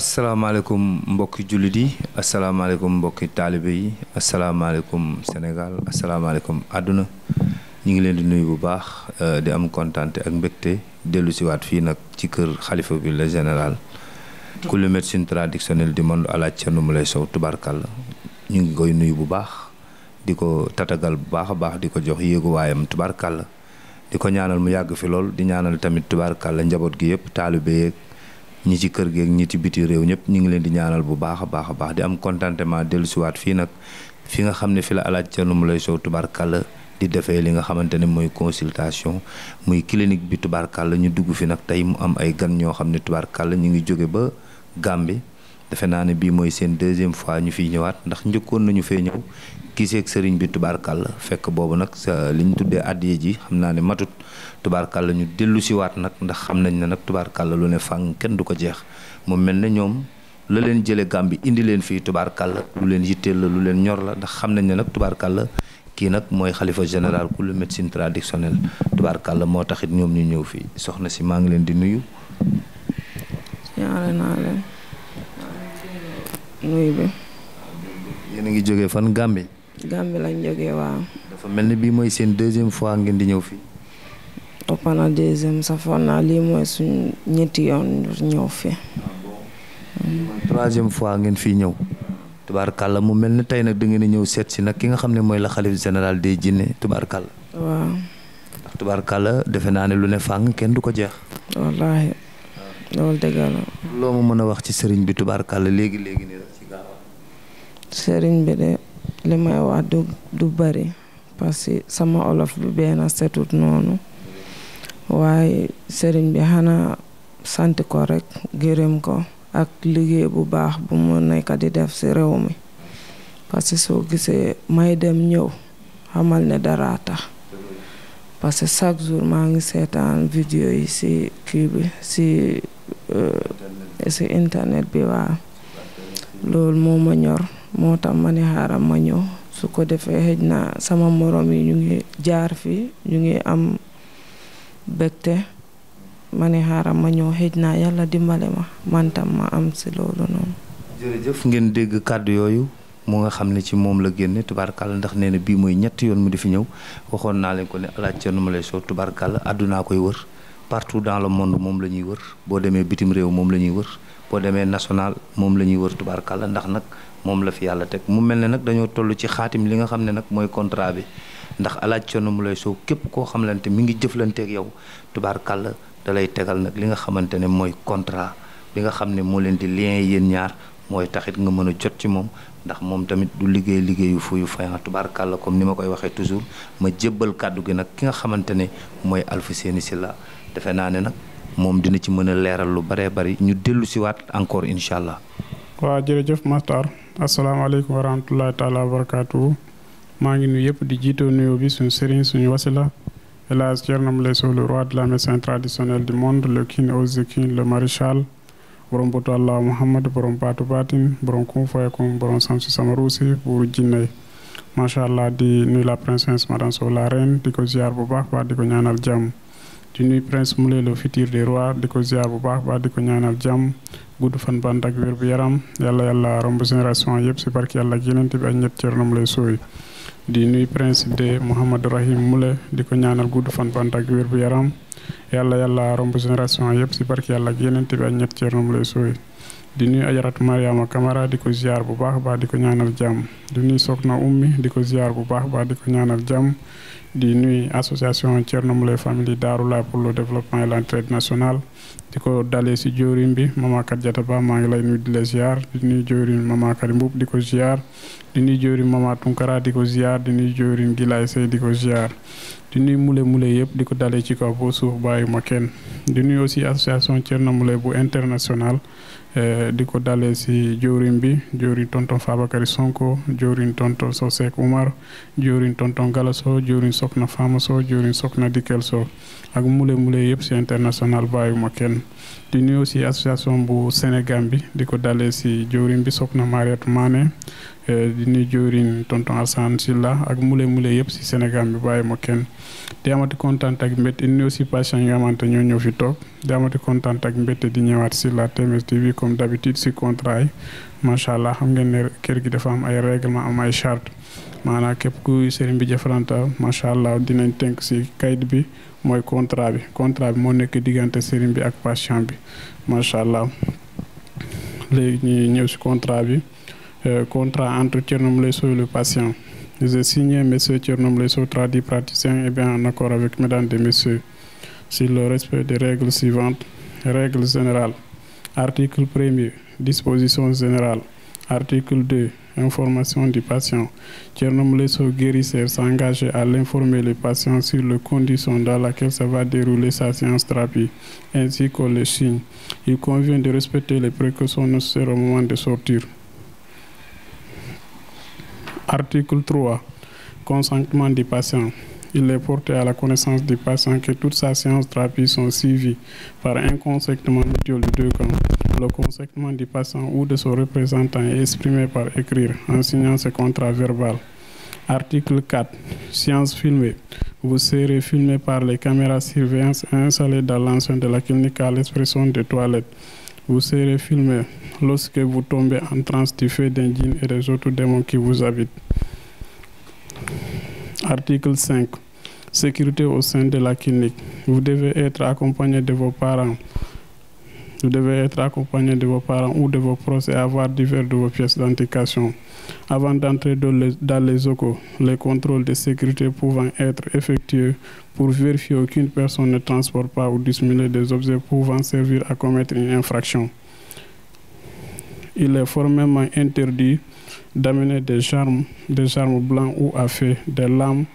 asalaamaaleykum mbokki jullit yi asalaamaaleykum mbokki taalibe yi asalaamaaleykum Sénégal asalaamaaleykum àdduna ñu ngi leen di nuyu bu baax di am kontaan ak mbégte dellu siwaat fii nag ci kër xalifa bi le général kullu médecine traditionnelle du monde Alaaji Thierno Moulé Sow tubaarkàlla ñu ngi koy nuyu bu baax di ko tatagal bu baax a baax di ko jox yéeguwaayam tubaarkàlla di ko ñaanal mu yàgg fi lool di ñaanal tamit tubaarkàlla njaboot gi yëpp taalibe yeeg ñi ci kër gi ak ñi ci biti réew ñëpp ñu ngi leen di ñaanal bu baax a baax di am contentement dellu siwaat fii nag fi nga xam ne fi la Alaaji Thierno Moulé Sow tubaarkàlla di defee li nga xamante ne mooy consultation muy clinique bi tubaarkàlla ñu dugg fi nag tey mu am ay gan ñoo xam ne tubaarkàlla ñu ngi jóge ba Gambie defe naa ne bii mooy seen deuxième fois ñu fiy ñëwaat ndax njëkkoon nañu fee ñëw giseeg sëriñ bi tubaarkàlla fekk boobu nag li ñu tuddee addiye ji xam naa ne matut tubaarkàlla ñu dellu siwaat nag ndax xam nañ ne nag tubaarkàlla lu ne fàng kenn du ko jeex mu mel ne ñoom la leen jële Gambie indi leen fii tubaarkàlla lu leen yitteel la lu leen ñor la ndax xam nañ ne nag tubaarkàlla kii nag mooy xalifa général kullu médecine traditionnelle tubaarkàlla moo taxit ñoom ñu ñëw fii soxna si maa ngi leen di nuyu. ñaare naa leen nuyu bi. yéen a ngi jógee fan Gambie. Gambie lañ jógee waaw. dafa mel ni bii mooy seen deuxième fois ngeen di ñëw fii. ëpp na deuxième safoon naa lii mooy suñ ñetti yoon ñëw fii. troisième fois ngeen fii ñëw. tubaarkàlla mu mel ni tey nag da ngeen a ñëw seet si nag ki nga xam ne mooy la xalif général des jinne tubaarkàlla. waaw. ndax tubaarkàlla defe naa ne lu ne fàng kenn du ko jeex. wallaahi loolu dëgg la. loo ma mën a wax ci sëriñ bi tubaarkàlla léegi nii rek ci gaaw. sëriñ bi de li may wax du bari parce que sama olof bi benn setut noonu waaye sëriñ bi xanaa sant ko rek gërëm ko ak liggéey bu baax bu mu nekk di def ci réew mi parce que soo gisee may dem ñëw xamal ne dara tax parce que chaque jour maa ngi seetaan vidéo yi ci kii bi ci internet bi waaw loolu moo ma ñor moo tax ma ne xaaral ma ñëw su ko defee xëj na sama morom yi ñu ngi jaar fii ñu ngi am bégte ma ne xaaral ma ñëw xëj na yàlla dimbale ma man tam ma am ci loolu noonu. jërëjëf ngeen dégg kàddu yooyu mu nga xam ne ci moom la génne tubaarkàlla ndax nee na bii mooy ñetti yoon mu di fi ñëw waxoon naa leen ko ne Alaaji Thierno Moulé Sow tubaarkàlla àddunaa koy wër partout dans le monde moom la ñuy wër boo demee bitim réew moom la ñuy wër boo demee national moom la ñuy wër tubaarkàlla ndax nag moom la fi yàlla teg mu mel ne nag dañoo toll ci xaatim li nga xam ne nag mooy contrat bi ndax Alaaji Thierno Moulé Sow képp koo xamante mi ngi jëflanteeg yow tubaarkàlla da lay tegal nag li nga xamante ne mooy contrat bi nga xam ne moo leen di lien yéen ñaar mooy taxit nga mën a jot ci moom ndax moom tamit du liggéeyu fuyu fayan tubaarkàlla comme ni ma koy waxee toujours ma jébbal kàddu gi nag ki nga xamante ne mooy Alfousseyni Sylla defe naa ne nag moom dina ci mën a leeral lu baree bari ñu dellu siwaat encore incha allah. waaw jërëjëf Makhtar asalaamaaleykum wa rahmatulahi taala wa barakaatu maa ngi nuyu yëpp di jiitoo nuyoo bi suñu sëriñ suñu wasila El Hadji Thierno Moulé Sow le roi de la médecine traditionnelle du monde le king aux kings le maréchal borom botu Allah Muhammad borom baatu baatin borom kum fayakum borom samsi sama ruusi buuru jinne macha allah di nuyu la princesse madame Sow la reine di ko ziar bu baax baax di ko ñaanal jàmm di nuyu prince Moulé le futur des rois di ko ziar bu baax baax di ko ñaanal jàmm gudd fan band ak wér bu yaram yàlla romb génération yëpp si barki yàlla ak yeneen bi ak ñett Thierno Moulé Sow di nuyu prince de Mouhamadou Rahim Moulé di ko ñaanal gudd fan band ak wér bu yaram yàlla romb génération yëpp si barki yàlla ak yeneen bi ak ñett Thierno Moulé Sow di nuyu ajaratu Mariama Camara di ko ziar bu baax baax di ko ñaanal jàmm di nuyu Soxna Ummi di ko ziar bu baax baax di ko ñaanal jàmm di nuyu association Thierno Moulé Family Darou-Lahi pour le développement et l'entraide nationale di ko dalee si joorin bi Mama Kadiata Ba maa ngi lay nuyu di la ziar di nuyu joorin Mama Kari Mbub di ko ziar di nuyu joorin Mama Tunkara di ko ziar di nuyu joorin Gilaay Sey di ko ziar di nuyu Moulé yëpp di ko dalee ci kaw boo suuf bàyyi ma kenn di nuyu aussi association Thierno Moulé bu international di ko dalee si joorin bi joorin tonton Fabakary Sonko joorin tonton Sosek Oumar joorin tonton Galaso joorin Sokna Fama Sow joorin Sokna Dikel Sow ak Moulé yëpp si international bàyyi ma kenn di nuyu aussi association bu Sénégal bi di ko dalee si joorin bi Sokna Mariette Mané di nuyu jëwriñ tonton Assane Sylla ak mule yëpp si Sénégal bi bàyyi ma kenn di amati kontaan ak mbette indi aussi patient yi nga xamante ñoo ñëw fi toog di amati kontaan ak mbette di ñëwaat si la TMS TV comme d'habitude si contrat yi macha allah xam ngeen ne kër gi dafa am ay règlement am ay charte maanaam képp ku sëriñ bi jëfalanta macha allah dinañ tënk si kayit bi mooy contrat bi moo nekk diggante sëriñ bi ak patient bi macha allah léegi ñu ñëw si contrat bi. Contrat entre Thierno Moulé Sow et le patient. J'ai signé monsieur Thierno Moulé Sow, tradit praticien, et bien en accord avec mesdames et messieurs, sur le respect des règles suivantes. Règles générales. Article 1er, disposition générale. Article 2, information du patient. Thierno Moulé Sow, guérisseur, s'engage à l'informer le patient sur les conditions dans lesquelles ça va dérouler sa séance thérapie, ainsi que les signes. Il convient de respecter les précautions nécessaires au moment de sortir. Article 3. Consentement du patient. Il est porté à la connaissance du patient que toute sa séance thérapie sont suivies par un consentement mutuel des deux camps. Le consentement du patient ou de son représentant est exprimé par écrit en signant ce contrat verbal. Article 4. Séance filmée. Vous serez filmé par les caméras surveillance installées dans l'enceinte de la clinique à l'expression des toilettes. Vous serez filmé lorsque vous tombez en transe du fait d'un djinn et des autres démons qui vous habitent. Article 5. Sécurité au sein de la clinique. Vous devez être accompagné de vos parents. Vous devez être accompagné de vos parents ou de vos proches et avoir divers de vos pièces d'identification. Avant d'entrer dans les locaux, les contrôles de sécurité pouvant être effectués pour vérifier qu'aucune personne ne transporte pas ou dissimule des objets pouvant servir à commettre une infraction. Il est formellement interdit d'amener des armes blancs ou à feu, des lames,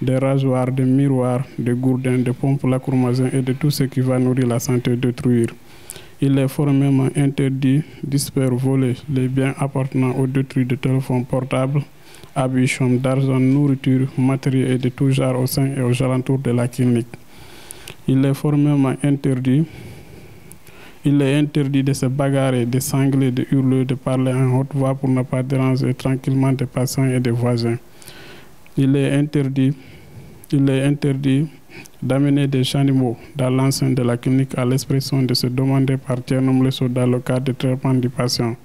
des rasoirs, des miroirs, des gourdins, des pompes lacrymogènes et de tout ce qui va nourrir la santé et détruire. Il est formellement interdit disperser, voler les biens appartenant au détruit de téléphones portables, habits, chambres, d'argent, nourriture, matériel et de tout genre au sein et aux alentours de la clinique. Il est formellement interdit. Il est interdit de se bagarrer, de sangler, de hurler, de parler en haute voix pour ne pas déranger tranquillement des patients et des voisins. Il est interdit d'amener des animaux dans l'enceinte de la clinique à l'expression de se demander par Thierno Moulé Sow dans le cadre de traitement du patient.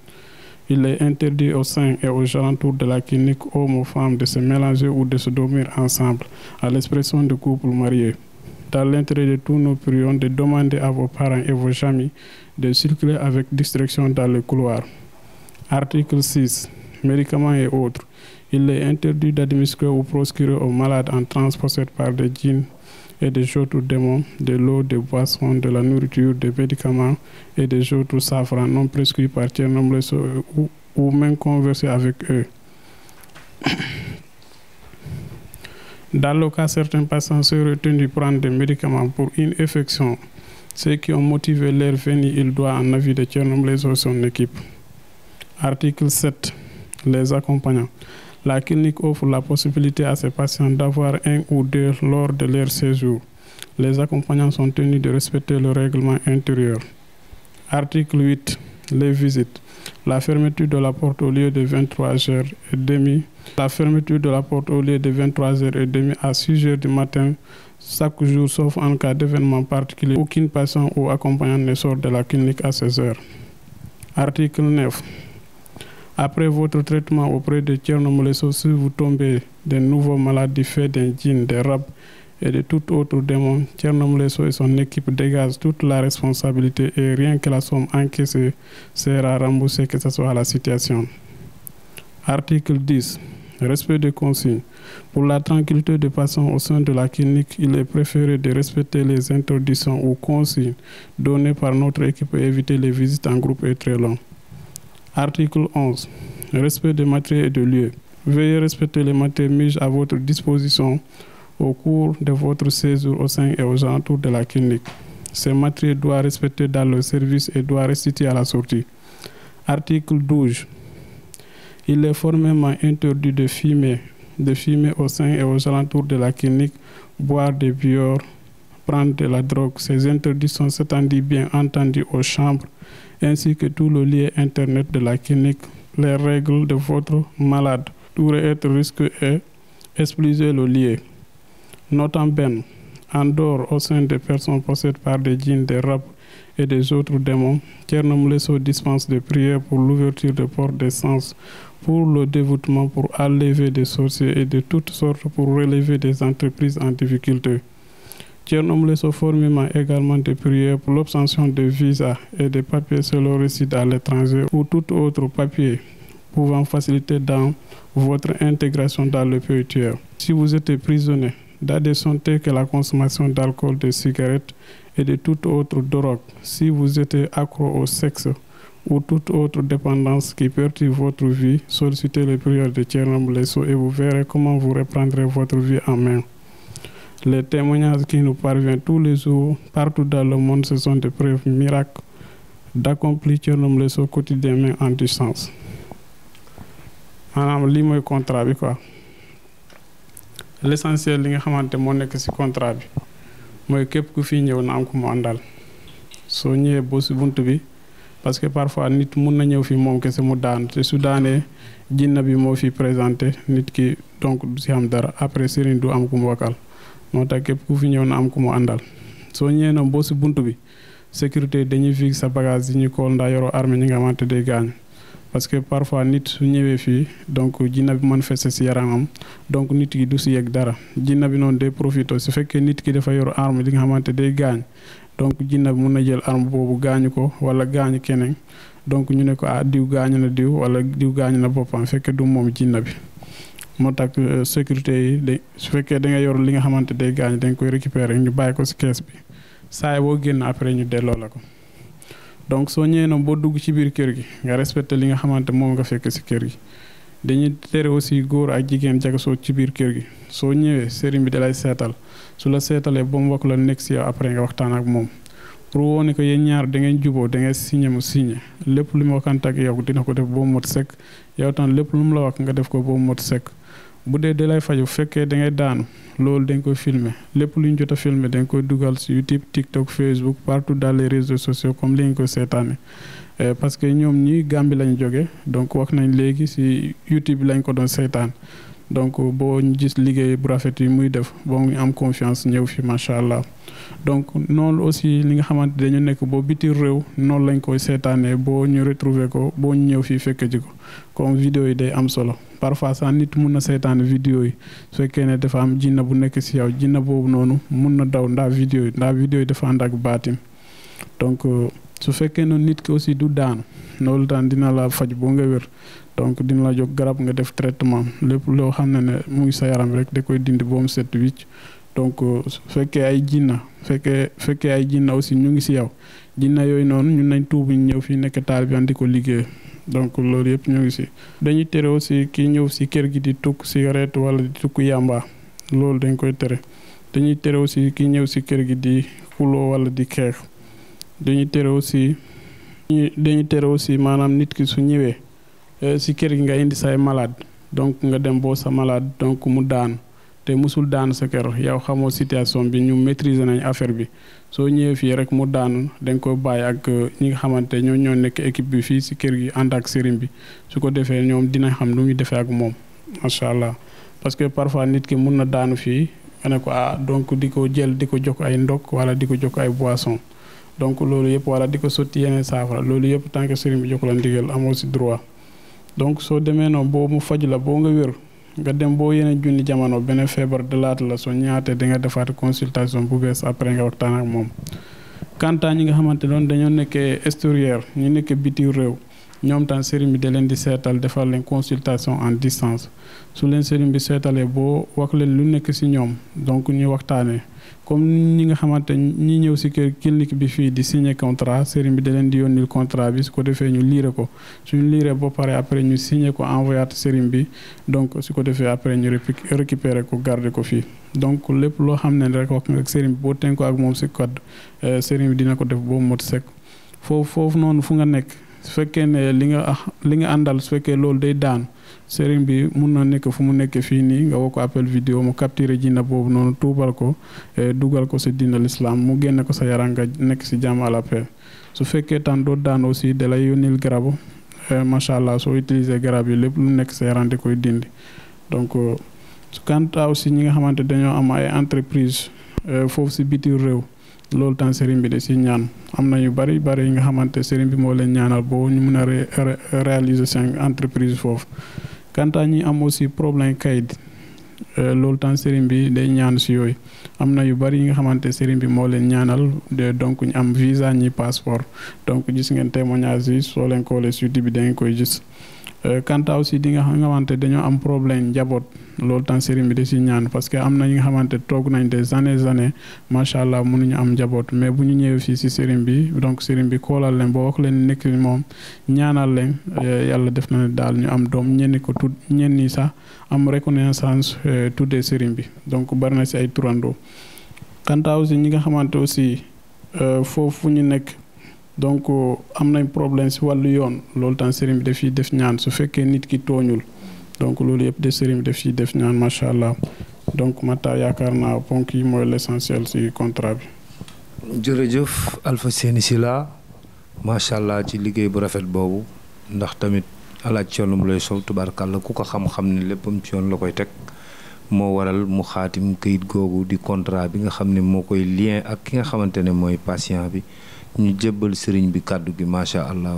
Il est interdit au sein et aux alentours de la clinique hommes ou femmes de se mélanger ou de se dormir ensemble à l'expression de couples mariés. Dans l'intérêt de tous nos prions, de demander à vos parents et vos amis de circuler avec discrétion dans les couloirs. Article 6. Médicaments et autres. Il est interdit d'administrer ou procurer aux malades en transe possédés par des djinns et des autres démons, de l'eau, des boissons, de la nourriture, des médicaments et des autres safrans non prescrits par Thierno Moulé Sow ou même converser avec eux. Dans le cas, certains patients seraient tenus de prendre des médicaments pour une infection. Ceux qui ont motivé leur venue, il doit en avis de Thierno Moulé Sow et son équipe. Article 7. Les accompagnants. La clinique offre la possibilité à ces patients d'avoir un ou deux lors de leur séjour. Les accompagnants sont tenus de respecter le règlement intérieur. Article 8. Les visites. La fermeture de la porte au lieu de 23h30. La fermeture de la porte au lieu de 23h30 à 6h du matin chaque jour, sauf en cas d'événement particulier. Aucun patient ou accompagnant ne sort de la clinique à 16h. Article 9. Après votre traitement auprès de Thierno Moulé Sow, si vous tombez de nouveaux malades du fait d'un djinn, des rab et de tout autre démon, Thierno Moulé Sow et son équipe dégagent toute la responsabilité et rien que la somme encaissée sera remboursée, que ce soit la situation. Article 10. Respect des consignes. Pour la tranquillité des patients au sein de la clinique, il est préféré de respecter les interdictions ou consignes données par notre équipe et éviter les visites en groupe et très longues. Article 11. Respect des matériels et de lieux. Veuillez respecter les matériels mis à votre disposition au cours de votre séjour au sein et aux alentours de la clinique. Ces matériels doivent respecter dans le service et doivent restituer à la sortie. Article 12. Il est formellement interdit de fumer au sein et aux alentours de la clinique, boire des bières, prendre de la drogue. Ces interdictions s'étendent bien entendu aux chambres ainsi que tout le lien internet de la clinique les règles de votre malade pourrait être risqué et expulser le lieu. Notant ben, en dehors au sein des personnes possédées par des djinns, des rats et des autres démons, Thierno Moule Sow dispense des prières pour l'ouverture des portes des sens, pour le dévoûtement, pour enlever des sorciers et de toutes sortes pour relever des entreprises en difficulté. Thierno Moule Sow formule également des prières pour l'obtention de visas et des papiers selon résident à l'étranger ou tout autre papier pouvant faciliter dans votre intégration dans le pays tiers. Si vous êtes prisonnier d'addiction telle que la consommation d'alcool, de cigarettes et de toute autre drogue, si vous êtes accro au sexe ou toute autre dépendance qui perturbe votre vie, sollicitez les prières de Thierno Moule Sow et vous verrez comment vous reprendrez votre vie en main. Les témoignages qui nous parviennent tous les jours, partout dans le monde, ce sont des preuves miracles d'accomplir Thierno Moule Sow quotidiennement en distance. maanaam lii mooy contrat bi quoi l'essentiel li nga xamante moo nekk ci contrat bi mooy képp ku fi ñëw na am ku mu àndal soo ñëwee ba ci bunt bi parce que parfois nit mun na ñëw fi moom kese mu daan te su daanee jinna bi moo fi présenté nit ki donc du ci am dara après sëriñ du am ku mu wakkal moo tax képp ku fi ñëw na am ku mu àndal soo ñëwee na ba ci bunt bi sécurité dañuy fixe sa bagage yi ñu kool ndaa yoroo armée ñi nga xamante day gaañ parce que parfois nit su ñëwee fii donc jinna bi manifesté ci yaramam donc nit ki du ci yegg dara jinna bi noonu day profité su fekkee nit ki dafa yor arme li nga xamante day gaañ donc jinna bi mun na jël arme boobu gaañu ko wala gaañu keneen donc ñu ne ko diw gaañu na diw wala diw gaañu na boppam fekkee du moom jinna bi moo tax sécurité yi de su fekkee da nga yor li nga xamante day gaañ da nga koy récupérer ñu bàyyi ko ci kees bi saa boo génn après ñu delloo la ko donc soo ñëwee na boo dugg ci biir kër gi nga respecté li nga xamante moom nga fekk ci kër gi dañuy tere aussi góor ak jigéen jagasoo ci biir kër gi soo ñëwee sëriñ bi dalay seetal su la seetalee ba mu wax la nekk ci yow après nga waxtaan ak moom pour woone ko yéen ñaar da ngeen juboo da ngeen signé mu signé lépp lu mu waxante ak yow dina ko def ba mu mot sekk yow tam lépp lu mu la wax nga def ko ba mu mot sekk bu dee dalay faju fekkee da ngay daanu loolu dañ koy filmer lépp lu ñu jot a filmer dañ koy dugal ci YouTube TikTok Facebook partout dans les réseaux sociaux comme li ñu ko seetaane parce que ñoom ñi Gambie lañ jóge donc wax nañ léegi ci YouTube bi lañ ko doon seetaan donc boo ñu gis liggéey bu rafet yi muy def boo ñu am confiance ñëw fi macha allah donc noonu aussi li nga xamante dañu nekk boo biti réew noonu lañ koy seetaanee boo ñu retrouver ko boo ñu ñëw fii fekk ji ko comme vidéo yi day am solo parfois sax nit mun na seetaan vidéo yi su fekkee ne dafa am jinna bu nekk ci yow jinna boobu noonu mun na daw ndax vidéo yi dafa ànd ak baatim donc su fekkee ne nit ki aussi du daanu loolu daan dina la faj boo nga wér donc dina la jox garab nga def traitement lépp loo xam ne mu ngi sa yaram rek da koy dindi ba mu set wicc donc su fekkee ay jinna fekkee ay jinna aussi ñu ngi ci yow jinna yooyu noonu ñun nañ tuubu ñu ñëw fii nekk taalibe di ko liggéey donc loolu yëpp ñu ngi ci dañuy tere aussi kii ñëw ci kër gi di tukk cigarette wala di tukk yamba loolu dañ koy tere dañuy tere aussi kii ñëw ci kër gi di xuloo wala di xeex dañuy tere aussi maanaam nit ki su ñëwee ci kër gi nga indi say malade donc nga dem boo sa malade donc mu daan te musul daan sa kër yow xamoo situation bi ñu maîtriser nañ affaire bi soo ñëwee fii rek mu daanu dañ ko bàyyi ak ñi nga xamante ñoo nekk équipe bi fii ci kër gi ànd ak sëriñ bi su ko defee ñoom dina xam lu muy defee ak moom macha allah parce que parfois nit ki mun na daanu fii nga ne ko donc di ko jël di ko jox ay ndok wala di ko jox ay boisson donc loolu yëpp wala di ko sotti yeneen saafara loolu yëpp tant que sëriñ bi jox la ndigal amoo ci droit donc soo demee noonu boo mu faj la boo nga wér nga dem boo yeneen junni jamono beneen feebar dalaat la soo ñaatee da nga defaat consultation bu bees après nga waxtaan ak moom. kantaa ñi nga xamante doon dañoo nekkee extérieur ñu nekk biti réew ñoom tam sëriñ bi da leen di seetal defal leen consultation en distance su leen sëriñ bi seetalee boo wax leen lu nekk ci ñoom donc ñu waxtaanee comme ñi nga xamante ñi ñëw ci kër clinique bi fii di signer contrat sëriñ bi da leen di yónnil contrat bi su ko defee ñu liire ko suñu liire ba pare après ñu signer ko envoyaat sëriñ bi donc su ko defee après ñu récupérer ko garder ko fii donc lépp loo xam ne rek wax nga ak sëriñ bi boo tënkoo ak moom ci code sëriñ bi dina ko def boobu mot sec foofu noonu fu nga nekk su fekkee ne li nga àndal su fekkee loolu day daan sëriñ bi mun na nekk fu mu nekk fii nii nga woo ko appel vidéo mu capturer jinna boobu noonu tuubal ko dugal ko ci diina l'islam mu génne ko sa yaram nga nekk ci jàmm à la paix su fekkee tan doo daan aussi da lay yónnil garabu macha allah soo utiliser garab yi lépp lu nekk sa yaram da koy dindi donc quant à aussi ñi nga xamante dañoo am ay entreprise foofu si biti réew loolu tam sëriñ bi de si ñaan am na yu bari yi nga xamante sëriñ bi moo leen ñaanal boo ñu mën a réaliser seen entreprise foofu quant à ñi am aussi problème kayit loolu tam sëriñ bi day ñaan si yooyu am na yu bari yi nga xamante sëriñ bi moo leen ñaanal donc ñu am visa ñi passeport donc gis ngeen témoignage yi soo leen ko xoolee suite bi da ngeen koy gis quant à aussi di nga xamante dañoo am problème njaboot loolu tam sëriñ bi da si ñaan parce que am na ñi nga xamante toog nañ des années macha allah mënuñu am njaboot mais bu ñu ñëwee fii si sëriñ bi donc sëriñ bi koolal leen boo wax leen nekk moom ñaanal leen yàlla def na daal ñu am doom ñenn ko tudd ñenn ñi sax am reconnaissance tuddee sëriñ bi donc bari na si ay turandoo quant à aussi ñi nga xamante aussi foofu ñu nekk donc am nañ problème si wàllu yoon loolu tam sëriñ bi daf fiy def ñaan su fekkee nit ki tooñul donc loolu yëpp de sëriñ bi daf fiy def ñaan macha allah donc Matar yaakaar naa ponk yi mooy l'essentiel si contrat bi. jërëjëf Alfousseyni Sylla macha allah ci liggéey bu rafet boobu ndax tamit alaaj Thierno Moulé Sow tubaarkàlla ku ko xam-xam ne léppam ci yoon la koy teg moo waral mu xaatim këyit googu di contrat bi nga xam ne moo koy lien ak ki nga xamante ne mooy patient bi. ñu jébbal sëriñ bi kàddu gi macha allah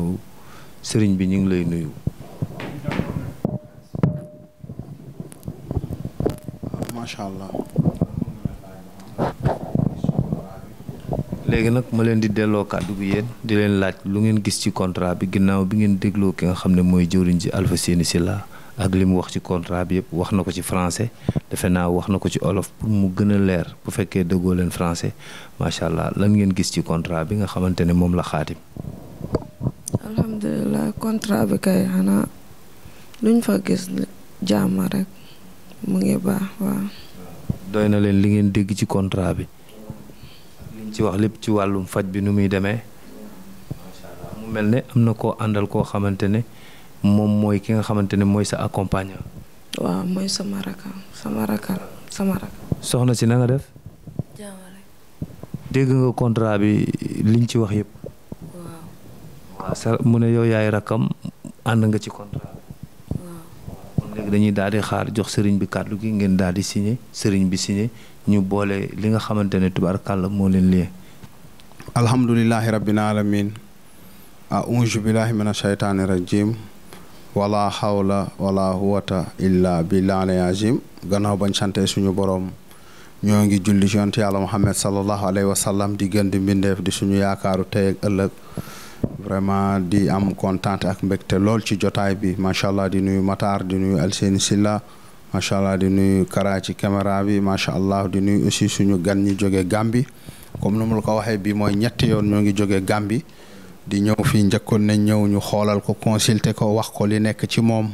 sëriñ bi ñu ngi lay nuyu. macha allah. léegi nag ma leen di delloo kàddu gi yéen di leen laaj lu ngeen gis ci contrat bi ginnaaw bi ngeen dégloo ki nga xam ne mooy jëwriñ ji Alfousseyni Sylla ak li mu wax ci contrat bi yëpp wax na ko ci français defe naa wax na ko ci olof pour mu gën a leer bu fekkee dëggoo leen français macha allah lan ngeen gis ci contrat bi nga xamante ne moom la xaatim. alhamdulilah contrat bi kay xanaa luñ fa gis jàmm rek mu ngi baax waaw. doy na leen li ngeen dégg ci contrat bi liñ ci wax lépp ci wàllum faj bi nu muy demee macha allah mu mel ne am na koo àndal koo xamante ne. moom mooy ki nga xamante ne mooy sa accompagnant. waaw mooy sama rakal. soxna si na nga def. jàmm rek. dégg nga contrat bi liñ ci wax yëpp. waaw sa mu ne yow yaay rakam ànd nga ci contrat bi. waaw. kon léegi dañuy daal di xaar jox sëriñ bi kàddu gi ngeen daal di signé sëriñ bi signé ñu boole li nga xamante ne tubaarkàlla moo leen liyee. alhamdulillahi rabbil alamin a'uuzu billahi minash shaytaani rajim wala hawla wala huwata illa billahi azim gannaaw bañ sante suñu borom ñoo ngi julli ci yonent yàlla Muhammad sallallahu alayhi wa sallam di gën di mbindeef di suñu yaakaaru tey ak ëllëg vraiment di am kontaan ak mbégte lool ci jotaay bi macha allah di nuyu Matar di nuyu Alfousseyni Sylla macha allah di nuyu Kara ci caméra bi macha allah di nuyu aussi suñu gan ñi jóge Gambie comme nu mu la ko waxee bi mooy ñetti yoon ñoo ngi jóge Gambie di ñëw fii njëkkoon nañ ñëw ñu xoolal ko consulter ko wax ko li nekk ci moom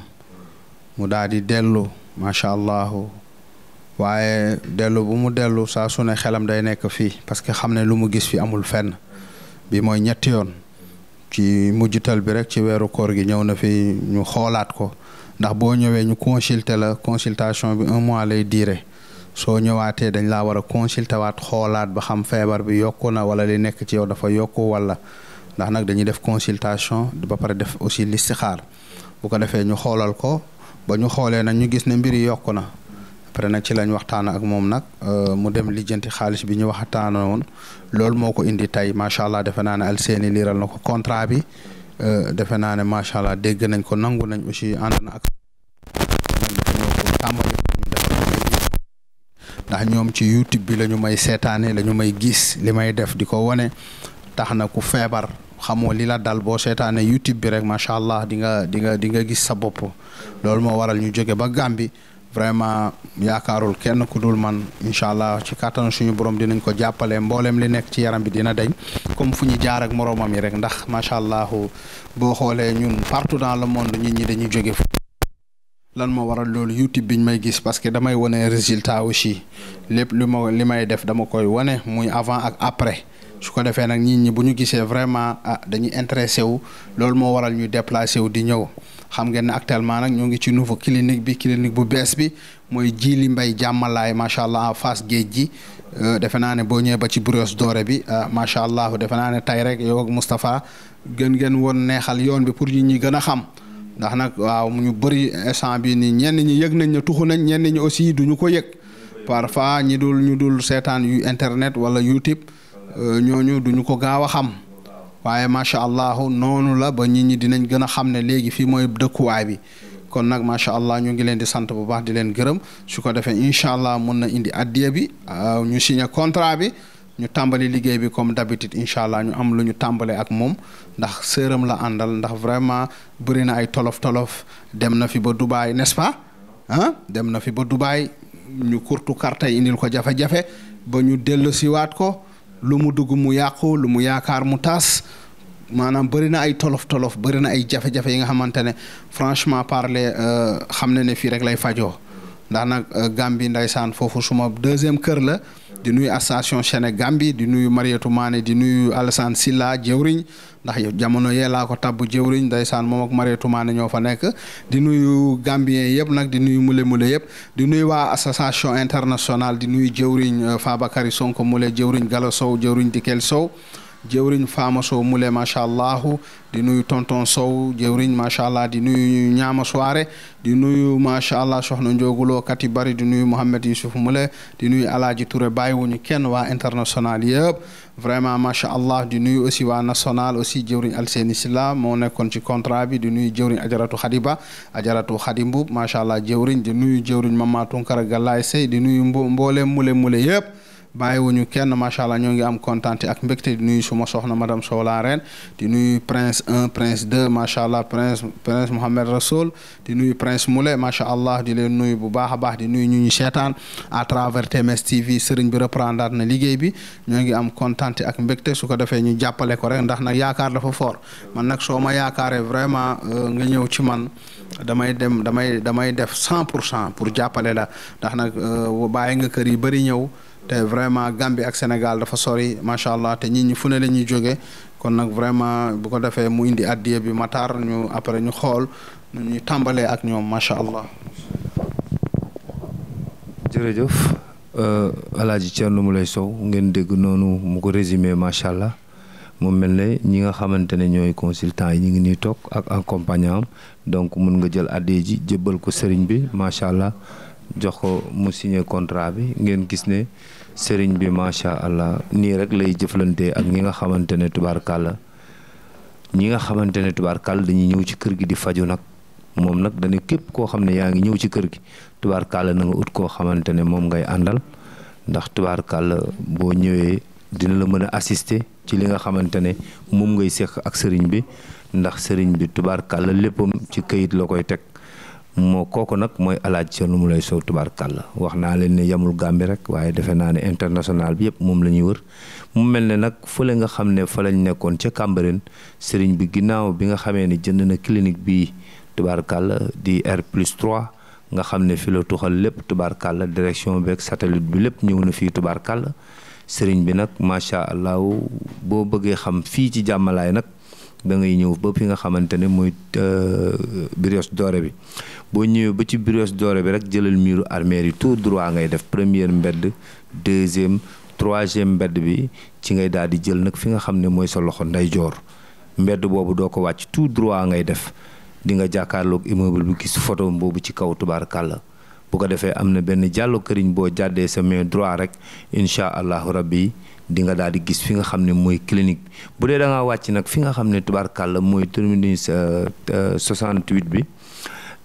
mu daal di dellu macha allah waaye dellu bu mu dellu saa su ne xelam day nekk fii parce que xam ne lu mu gis fi amul fenn bi mooy ñetti yoon ci mujjital bi rek ci weeru koor gi ñëw na fi ñu xoolaat ko ndax boo ñëwee ñu consulter la consultation bi 1 mois lay diire soo ñëwaatee dañ laa war a consulter waat xoolaat ba xam feebar bi yokku na wala li nekk ci yow dafa yokku wala. ndax nag dañuy def consultation ba pare def aussi listixaar bu ko defee ñu xoolal ko ba ñu xoolee nag ñu gis ne mbir yi yokku na après nag ci lañ waxtaan ak moom nag mu dem lijjanti xaalis bi ñu waxtaanee woon loolu moo ko indi tey macha allah defe naa ne Alfousseyni liiral na ko contrat bi defe naa ne macha allah dégg nañ ko nangu nañ aussi ànd na ak nag dafa ñëw pour tàmbali ñu def ndax ñoom ci YouTube bi la ñu may seetaane la ñu may gis li may def di ko wane tax na ku feebar. xamoo li la dal boo seetaane YouTube bi rek macha allah di nga gis sa bopp loolu moo waral ñu jóge ba Gambie vraiment yaakaarul kenn ku dul man incha allah ci kàttanu suñu borom dinañ ko jàppale mboolem li nekk ci yaram bi dina deñ comme fu ñu jaar ak moroomam yi rek ndax macha allah boo xoolee ñun partout dans le monde nit ñi dañuy jóge fu lan moo waral loolu YouTube biñ may gis parce que damay wane résultat aussi lépp li may def dama koy wane muy avant ak après. su ko defee nag nit ñi bu ñu gisee vraiment dañuy intéressé wu loolu moo waral ñu déplacé wu di ñëw xam ngeen ne actuellement nag ñoo ngi ci nouveau clinique bu bees bi mooy Djily Mbaye jàmmalaay macha allah en face géej gi defe naa ne boo ñëwee ba ci Brioche Dorée bi macha allah defe naa ne tey rek yow ak Moustapha gën woon neexal yoon bi pour ñi gën a xam ndax nag waaw mu ñu bëri instant bi ni ñenn ñi yëg nañ ne tuxu nañ ñenn ñi aussi duñu ko yëg parfois ñu dul seetaan yu internet wala YouTube ñooñu duñu ko gaaw a xam waaye macha allah noonu la ba nit ñi dinañ gën a xam ne léegi fii mooy dëkkuwaay bi kon nag macha allah ñu ngi leen di sant bu baax di leen gërëm su ko defee incha allah mun na indi addiya bi ñu signé contrat bi ñu tàmbali liggéey bi comme d'habitude incha allah ñu am lu ñu tàmbale ak moom ndax sëram la àndal ndax vraiment bëri na ay tolof dem na fi ba Dubaï n'est-ce pas dem na fi ba Dubaï ñu kurtu carte indil ko jafe-jafe ba ñu dellu siwaat ko lu mu dugg mu yàqu lu mu yaakaar mu tas maanaam bëri na ay tolof bëri na ay jafe-jafe yi nga xamante ne franchement parler xam na ne fii rek lay fajoo ndax nag Gambie ndeysaan foofu suma deuxième kër la di nuyu station Sénégal Gambie di nuyu Mariétou Mané di nuyu Alassane Silla jëwriñ ndax jamono yee laa ko tabbu jëwriñ ndeysaan moom ak Mariétou Mané ñoo fa nekk di nuyu Gambien yëpp nag di nuyu mule yëpp di nuyu waa association internationale di nuyu jëwriñ Fabakary Sonko mule jëwriñ Gallo Sow jëwriñ Dikel Sow jëwriñ Fama Sow mule macha allah di nuyu tonton Sow jëwriñ macha allah di nuyu ñaama soirée di nuyu macha allah soxna Ndioguloo Kati Bari di nuyu Mohamed Youssouf mule di nuyu Alaaji Touré bàyyiwuñu kenn waa international yëpp vraiment macha allah di nuyu aussi waa national aussi jëwriñ Alseni Silla moo nekkoon ci contrat bi di nuyu jëwriñ Ajaratu Khadiba Ajaratu Khadimbu macha allah jëwriñ di nuyu jëwriñ Mama Tunkara Galaye Sey di nuyu mbooleem mule yëpp bàyyiwuñu kenn macha allah ñoo ngi am kontaan ak mbégte di nuyu suma soxna madame Sow la reine di nuyu prince 1 prince 2 macha allah prince Mohamed Rasoul di nuyu prince Moulé macha allah di leen nuyu bu baax a baax di nuyu ñu seetaan à travers TMS TV sëriñ bi reprendre na liggéey bi ñoo ngi am kontaan ak mbégte su ko defee ñu jàppale ko rek ndax nag yaakaar dafa fort man nag soo ma yaakaaree vraiment nga ñëw ci man damay def 100% pour jàppale la ndax nag bàyyi nga kër yi bëri ñëw. te vraiment Gambie ak Sénégal dafa sori macha allah te nit ñi fu ne la ñuy jóge kon nag vraiment bu ko defee mu indi addiye bi Matar ñu après ñu xool ñu tàmbalee ak ñoom macha allah. jërëjëf Alaaji Thierno Moulé Sow ngeen dégg noonu mu ko résumé macha allah mu mel ne ñi nga xamante ne ñooy consultant yi ñu ngi nii toog ak accompagnant donc mun nga jël addiye ji jébbal ko sëriñ bi macha allah jox ko mu signé contrat bi ngeen gis ne. sëriñ bi macha allah nii rek lay jëflante ak ñi nga xamante ne tubaarkàlla dañuy ñëw ci kër gi di faju nag moom nag dañu képp koo xam ne yaa ngi ñëw ci kër gi tubaarkàlla na nga ut koo xamante ne moom ngay àndal ndax tubaarkàlla boo ñëwee dina la mën a assister ci li nga xamante ne moom ngay seq ak sëriñ bi ndax sëriñ bi tubaarkàlla léppam ci këyit la koy teg. moo kooku nag mooy Alaaji Thierno Moulé Sow tubaarkàlla wax naa leen ne yamul Gàmbi rek waaye defe naa ne international bi yëpp moom la ñuy wër mu mel ne nag fële nga xam ne fa lañ nekkoon ca Cambérène sëriñ bi ginnaaw bi nga xamee ne jënd na clinique bii tubaarkàlla di R+3 nga xam ne fi la tuxal lépp tubaarkàlla direction beeg satellite bi lépp ñëw na fii tubaarkàlla sëriñ bi nag macha allah boo bëggee xam fii ci jàmmalaay nag da ngay ñëw ba fi nga xamante ne mooy Brioche Dorée bi boo ñëwee ba ci Brioche Dorée bi rek jëlal miiru armeer yi tout droit ngay def première mbedd deuxième troisième mbedd bi ci ngay daal di jël nag fi nga xam ne mooy sa loxo ndeyjoor mbedd boobu doo ko wàcc tout droit ngay def di nga jàkkaarloog immeuble bi gis photo boobu ci kaw tubaarkàlla bu ko defee am na benn jàllo këriñ boo jàddee sa main droit rek incha allahu rabbi di nga daal di gis fi nga xam ne mooy clinique bu dee da ngaa wàcc nag fi nga xam ne tubaarkàlla mooy terminus 68 bi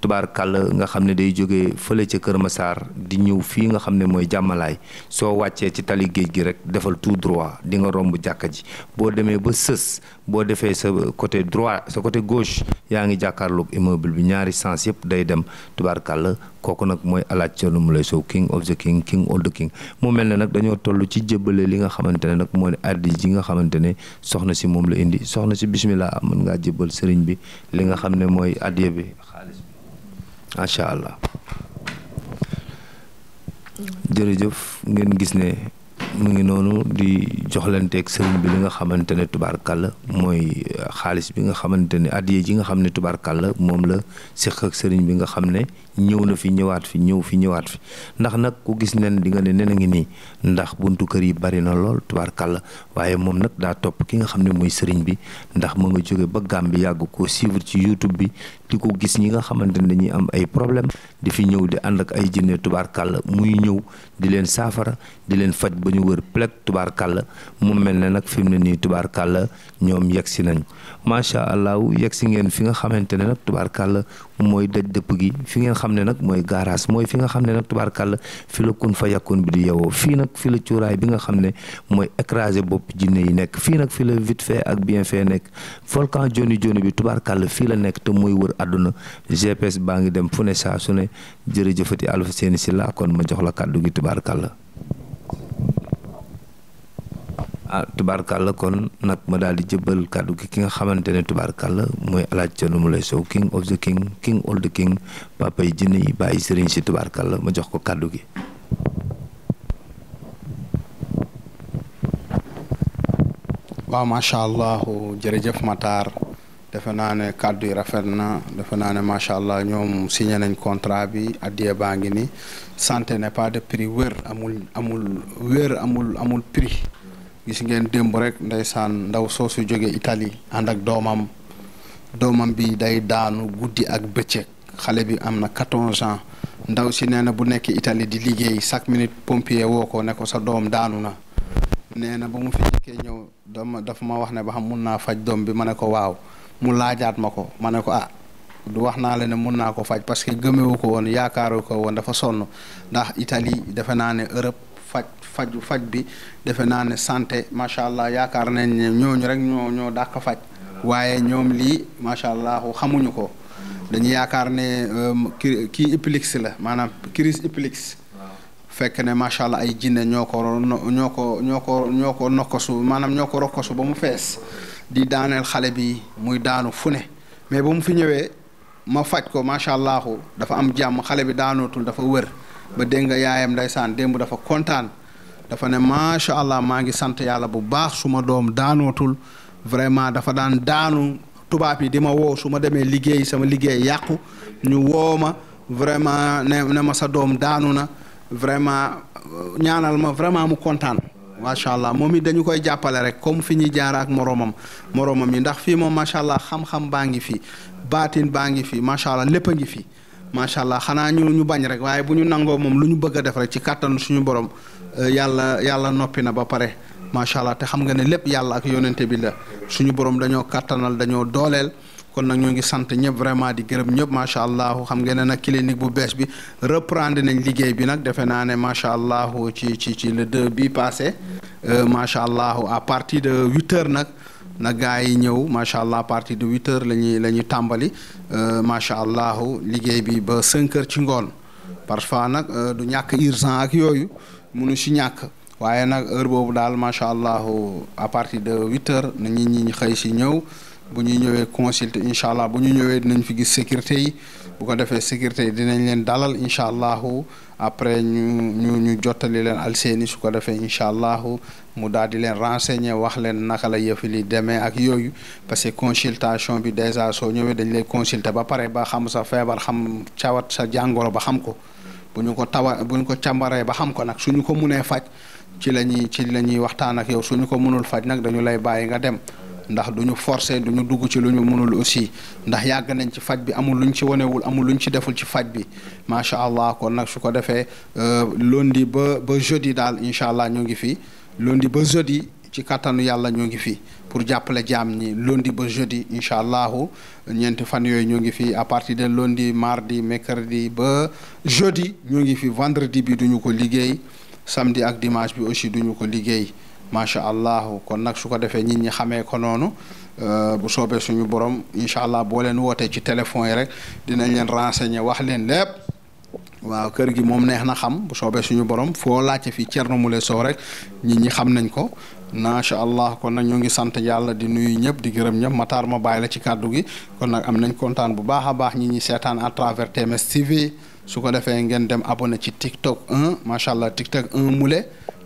tubaarkàlla nga xam ne day jógee fële ca Kër Massar di ñëw fii nga xam ne mooy jàmmalaay soo wàccee ci tali géej gi rek defal tout droit di nga romb jàkka ji boo demee ba sës boo defee sa côté droit sa côté gauche yaa ngi jàkkaarloog immeuble bi ñaari sens yëpp day dem tubaarkàlla kooku nag mooy Alaaji Thierno Moulé Sow king of the king king all the king mu mel ne nag dañoo toll ci jébbale li nga xamante ne nag moo ne addi ji nga xamante ne soxna si moom la indi soxna si bismillah mën ngaa jébbal sëriñ bi li nga xam ne mooy addiya bi xaalis bi macha allah jërëjëf ngeen gis ne mu ngi noonu di joxlanteeg sëriñ bi li nga xamante ne tubaarkàlla mooy xaalis bi nga xamante ne addiye ji nga xam ne tubaarkàlla moom la séq ak sëriñ bi nga xam ne ñëw na fi ñëwaat fi ñëwaat fi ndax nag ku gis nen di nga ne nen a ngi nii ndax buntu kër yi bari na lool tubaarkàlla waaye moom nag daa topp ki nga xam ne mooy sëriñ bi ndax ma nga jóge ba Gàmbi yàgg koo suivre ci YouTube bi di ko gis ñi nga xamante ne dañuy am ay problème di fi ñëw di ànd ak ay jinne tubaarkàlla muy ñëw di leen saafara di leen faj ba ñu wër plek tubaarkàlla mu mel ne nag fi mu ne nii tubaarkàlla ñoom yegg si nañ macha allah yegg si ngeen fi nga xamante ne nag tubaarkàlla mooy daj dëpp gi fi ngeen xam ne nag mooy garage mooy fi nga xam ne nag tubaarkàlla fi la kun fa yàkkoon bi di yewoo fii nag fi la cuuraay bi nga xam ne mooy écrasé bopp jinne yi nekk fii nag fi la vite fait ak bien fait nekk volcan joni joni bi tubaarkàlla fii la nekk te mooy wër àdduna GPS baa ngi dem fu ne saa su ne jërëjëfati Alpha Séni Sylla kon ma jox la kàddu gi tubaarkàlla tubaarkàlla kon nag ma daal di jëbbal kàddu gi ki nga xamante ne tubaarkàlla mooy alaaj Thierno Moulé Sow king of the king king all the king papa yi jinne yi bàyyi sëriñ si tubaarkàlla ma jox ko kàddu gi waaw macha allah jërëjëf Matar defe naa ne kàddu yi rafet na defe naa ne macha allah ñoom signé nañ contrat bi addiye baa ngi ni santé n'est pas de prix wér amul prix gis ngeen démb rek ndeysaan ndaw soosu jóge Italie ànd ak doomam bi day daanu guddi ak bëccëg xale bi am na 14 ans ndaw si nee na bu nekk Italie di liggéey chaque minute pompier woo ko ne ko sa doom daanu na nee na ba mu fi jëkkee ñëw dafa ma wax ne ba xam mun naa faj doom bi ma ne ko waaw mu laajaat ma ko ma ne ko du wax naa la ne mun naa ko faj parce que gëmewu ko woon yaakaaru ko woon dafa sonn ndax Italie defe naa ne Europe faj bi defe naa ne santé macha allah yaakaar nañ ne ñooñu rek ñoo dàq faj waaye ñoom lii macha allah xamuñu ko dañu yaakaar ne kii épilexe la maanaam crise épilexe fekk ne macha allah ay jinne ñoo ko nokkosu maanaam ñoo ko rokkosu ba mu fees di daaneel xale bi muy daanu fu ne mais ba mu fi ñëwee ma faj ko macha allah dafa am jàmm xale bi daanootul dafa wër ba dégg nga yaayam ndeysaan démb dafa kontaan dafa ne macha allah maa ngi sant yàlla bu baax suma doom daanootul vraiment dafa daan daanu tubaab yi di ma woo su ma demee liggéey sama liggéey yàqu ñu woo ma vraiment ne ma sa doom daanu na vraiment ñaanal ma vraiment mu kontaan macha allah moom it dañu koy jàppale rek comme fi ñuy jaar ak moromam yi ndax fii moom macha allah xam-xam baa ngi fi baatin baa ngi fi macha allah lépp a ngi fi macha allah xanaa ñu bañ rek waaye bu ñu nangoo moom lu ñu bëgg a def rek ci kàttanu suñu borom yàlla noppi na ba pare macha allah te xam nga ne lépp yàlla ak yonente bi la suñu borom dañoo kàttanal dañoo dooleel kon nag ñoo ngi sant ñëpp vraiment di gërëm ñëpp macha allah xam ngeen ne nag clinique bu bees bi reprendre nañ liggéey bi nag defe naa ne macha allah ci le 2 bi passé macha allah à partir de 8 heures na gaa yi ñëw macha allah à partir de 8 heures la ñuy tàmbali macha allah liggéey bi ba 5 heures ci ngoon parfois nag du ñàkk urgent ak yooyu munu si ñàkk waaye nag heure boobu daal macha allah à partir de 8 heures na ñi xëy si ñëw. bu ñuy ñëwee consulter incha allah bu ñu ñëwee dinañ fi gis sécurité yi bu ko defee sécurité yi dinañ leen dalal incha allahu après ñu jottali leen Alseyni su ko defee incha allahu mu daal di leen renseigner wax leen naka la yëf li demee ak yooyu parce que consultation bi déjà soo ñëwee dañ lay consulter ba pare ba xam sa feebar xam cawat sa jàngoro ba xam ko bu ñu ko càmbaree ba xam ko nag suñu ko munee faj ci la ñuy waxtaan ak yow suñu ko mënul faj nag dañu lay bàyyi nga dem. ndax du ñu forcer du ñu dugg ci lu ñu mënul aussi ndax yàgg nañ ci faj bi amul luñ ci wanewul amul luñ ci deful ci faj bi macha allah kon nag su ko defee lundi ba jeudi daal incha allah ñoo ngi fi lundi ba jeudi ci kattanu yàlla ñoo ngi fi pour jàppale jaam ñi lundi ba jeudi incha allahu ñeenti fan yooyu ñoo ngi fi à partir de lundi mardi mercredi ba jeudi ñoo ngi fi vendredi bi duñu ko liggéey samedi ak dimanche bi aussi duñu ko liggéey. macha allah kon nag su ko defee nit ñi xamee ko noonu bu soobee suñu borom incha allah boo leen wootee ci téléphone yi rek dinañ leen renseigner wax leen lépp waaw kër gi moom neex na xam bu soobee suñu borom foo laajte fii Thierno Moulé Sow rek nit ñi xam nañ ko macha allah kon nag ñoo ngi sant yàlla di nuyu ñëpp di gërëm ñëpp Matar ma bàyyi la ci kàddu gi kon nag am nañ kontaan bu baax a baax ñi ñi seetaan à travers TMS TV su ko defee ngeen dem abonné ci TikTok 1 macha allah TikTok 1 Moulé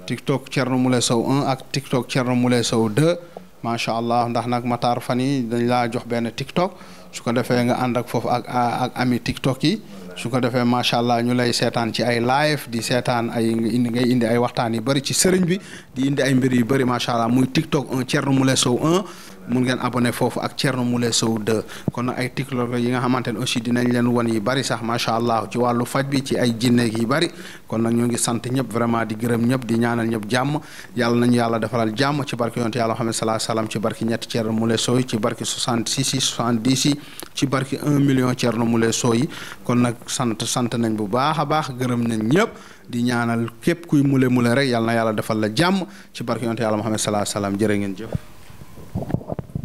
TikTok Thierno Moule Sow 1 ak TikTok Thierno Moule Sow 2 macha allah ndax nag Matar fan yi dañ laa jox benn TikTok su ko defee nga ànd ak foofu ak ami TikTok yi su ko defee macha allah ñu lay seetaan ci ay live di seetaan ay ngay indi ay waxtaan yu bëri ci sëriñ bi di indi ay mbir yu bëri macha allah muy TikTok 1 Thierno Moule Sow 1 mun ngeen abonné foofu ak Thierno Moule Sow 2 kon nag ay TikTok yi nga xamante ne aussi dinañ leen wan yi bëri sax macha allah ci wàllu faj bi ci ay jinneeg yi bëri kon nag ñoo ngi sant ñëpp vraiment di gërëm ñëpp di ñaanal ñëpp jàmm yàlla nañu yàlla defaral jàmm ci barke yonent yàlla Muhammad sallallahu alayhi wasallam ci barke ñetti Thierno Moule Sow yi ci barke 66 yi 70 yi ci barke 1 million Thierno Moule Sow yi kon nag sant nañ bu baax a baax gërëm nañ ñëpp di ñaanal képp kuy mule rek yàlla na yàlla defal la jàmm ci barke yonent yàlla Muhammad sallallahu alayhi wasallam jërë ngeen jëf.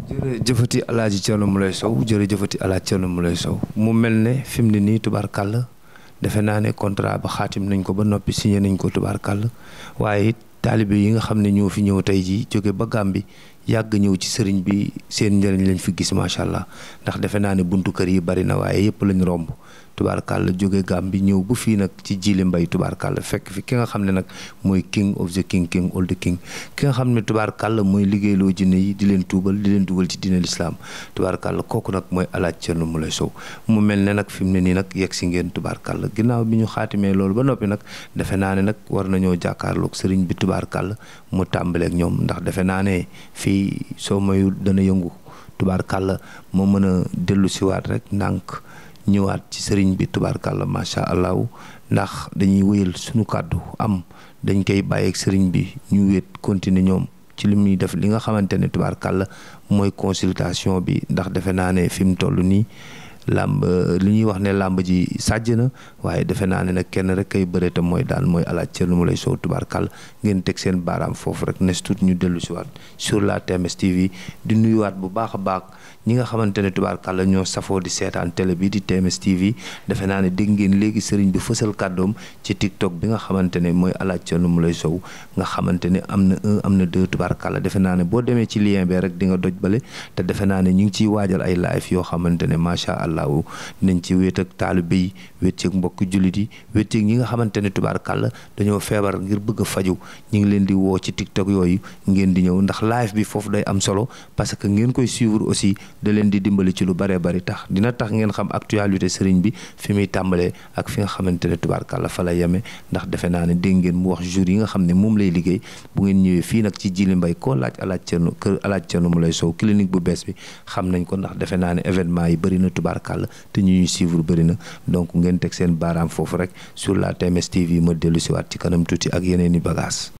jërëjëfati Alaaji Thierno Moule Sow jërëjëfati Alaaji Thierno Moule Sow mu mel ne fi mu ne nii tubaarkàlla defe naa ne contrat ba xaatim nañ ko ba noppi signé nañ ko tubaarkàlla waaye it taalibe yi nga xam ne ñoo fi ñëw tey jii jóge ba Gàmbi yàgg ñëw ci sëriñ bi seen njëriñ lañ fi gis macha allah ndax defe naa ne buntu kër yi bari na waaye yëpp lañ romb tubaarkàlla jóge Gàmbi ñëw bu fii nag ci Djily Mbaye tubaarkàlla fekk fi ki nga xam ne nag mooy king of the king king all the king ki nga xam ne tubaarkàlla mooy liggéeyloo jinne yi di leen tuubal di leen dugal ci diine lislaam tubaarkàlla kooku nag mooy Alaaji Thierno Moule Sow mu mel ne nag fi mu ne nii nag yegg si ngeen tubaarkàlla ginnaaw bi ñu xaatimee loolu ba noppi nag defe naa ne nag war nañoo jàkkaarloog sëriñ bi tubaarkàlla mu tàmbaleeg ñoom ndax defe naa ne fii soo mayul dana yëngu tubaarkàlla moo mën a dellu siwaat rek ndànk ñëwaat ci sëriñ bi tubaarkàlla macha allah ndax dañuy wéyal suñu kàddu am dañ koy bàyyeeg sëriñ bi ñu wéet continuer ñoom ci li muy def li nga xamante ne tubaarkàlla mooy consultation bi ndax defe naa ne fi mu toll nii làmb li ñuy wax ne làmb ji sàjj na waaye defe naa ne nag kenn rek kay bëre te mooy daan mooy Alaaji Thierno Moule Sow tubaarkàlla ngeen teg seen baaraam foofu rek nes tuut ñu dellu si waat sur la TMS TV di nuyuwaat bu baax a baax ñi nga xamante ne tubaarkàlla ñoo safoo di seetaan télé bi di TMS TV defe naa ne dégg ngeen léegi sëriñ bi fësal kàddoom ci TikTok bi nga xamante ne mooy Alaaji Thierno Moule Sow nga xamante ne am na 1 am na 2 tubaarkàlla defe naa ne boo demee ci lien bi rek di nga doj bale te defe naa ne ñu ngi ciy waajal ay live yoo xamante ne macha allah nañ ci wéet ak taalibe yi wéet ci ak mbokk jullit yi wéet ci ñi nga xamante ne tubaarkàlla dañoo feebar ngir bëgg a faju ñu ngi leen di woo ci TikTok yooyu ngeen di ñëw ndax live bi foofu day am solo parce que ngeen koy suivre aussi da leen di dimbali ci lu bare bari tax dina tax ngeen xam actualité sëriñ bi fi muy tàmbalee ak fi nga xamante ne tubaarkàlla fa la yeme ndax defe naa ne dégg ngeen mu wax jour yi nga xam ne moom lay liggéey bu ngeen ñëwee fii nag ci Djily Mbaye koo laaj Alaaji Thierno kër Alaaji Thierno Moule Sow clinique bu bees bi xam nañ ko ndax defe naa ne événement yi bëri na tubaarkàlla te ñu ñuy suivre bëri na donc ngeen teg seen baaraam foofu rek sur la TMS TV ma dellu si waat ci kanam tuuti ak yeneen i bagages.